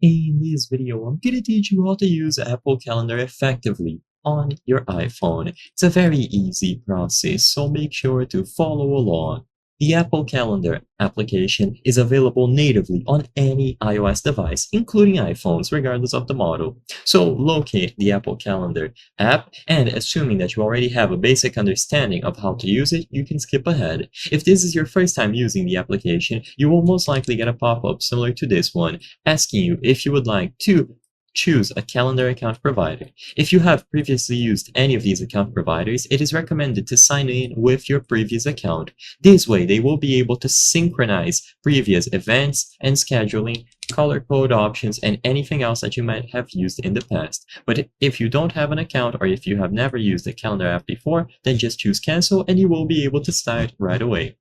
In this video, I'm going to teach you how to use Apple Calendar effectively on your iPhone. It's a very easy process, so make sure to follow along. The Apple Calendar application is available natively on any iOS device, including iPhones, regardless of the model. So locate the Apple Calendar app, and assuming that you already have a basic understanding of how to use it, you can skip ahead. If this is your first time using the application, you will most likely get a pop-up similar to this one, asking you if you would like to choose a calendar account provider. If you have previously used any of these account providers, it is recommended to sign in with your previous account. This way, they will be able to synchronize previous events and scheduling, color code options, and anything else that you might have used in the past. But if you don't have an account or if you have never used a calendar app before, then just choose cancel and you will be able to start right away.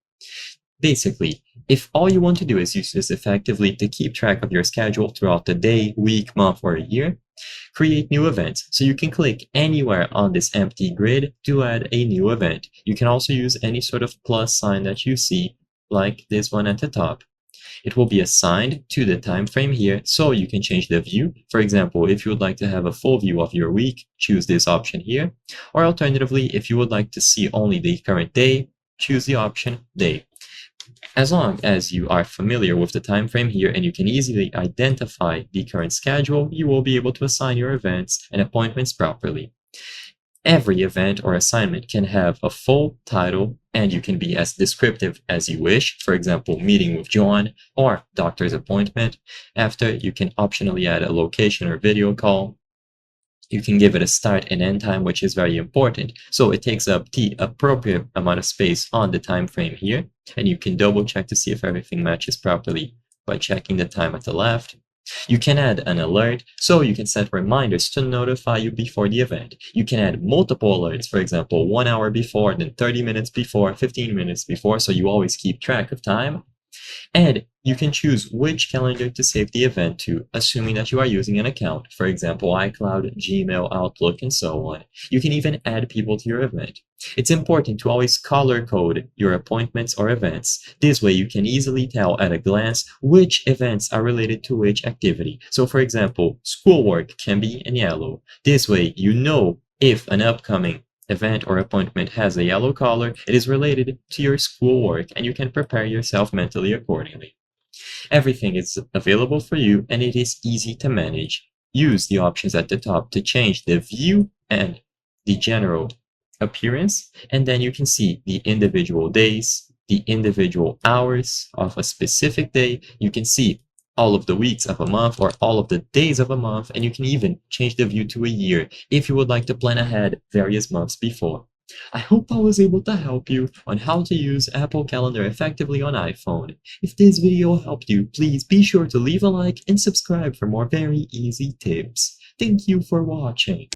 Basically, if all you want to do is use this effectively to keep track of your schedule throughout the day, week, month, or a year, create new events. So you can click anywhere on this empty grid to add a new event. You can also use any sort of plus sign that you see, like this one at the top. It will be assigned to the time frame here, so you can change the view. For example, if you would like to have a full view of your week, choose this option here. Or alternatively, if you would like to see only the current day, choose the option day. As long as you are familiar with the time frame here and you can easily identify the current schedule, you will be able to assign your events and appointments properly. Every event or assignment can have a full title, and you can be as descriptive as you wish. For example, meeting with John or doctor's appointment. After, you can optionally add a location or video call. You can give it a start and end time, which is very important. So it takes up the appropriate amount of space on the time frame here, and you can double check to see if everything matches properly by checking the time at the left. You can add an alert, so you can set reminders to notify you before the event. You can add multiple alerts, for example, 1 hour before, then 30 minutes before, 15 minutes before, so you always keep track of time. And you can choose which calendar to save the event to, assuming that you are using an account, for example, iCloud, Gmail, Outlook, and so on. You can even add people to your event. It's important to always color code your appointments or events. This way you can easily tell at a glance which events are related to which activity. So for example, schoolwork can be in yellow. This way you know if an upcoming event or appointment has a yellow color, it is related to your schoolwork, and you can prepare yourself mentally accordingly. Everything is available for you, and it is easy to manage. Use the options at the top to change the view and the general appearance, and then you can see the individual days, the individual hours of a specific day. You can see all of the weeks of a month or all of the days of a month, and you can even change the view to a year if you would like to plan ahead various months before. I hope I was able to help you on how to use Apple Calendar effectively on iPhone. If this video helped you, please be sure to leave a like and subscribe for more very easy tips. Thank you for watching.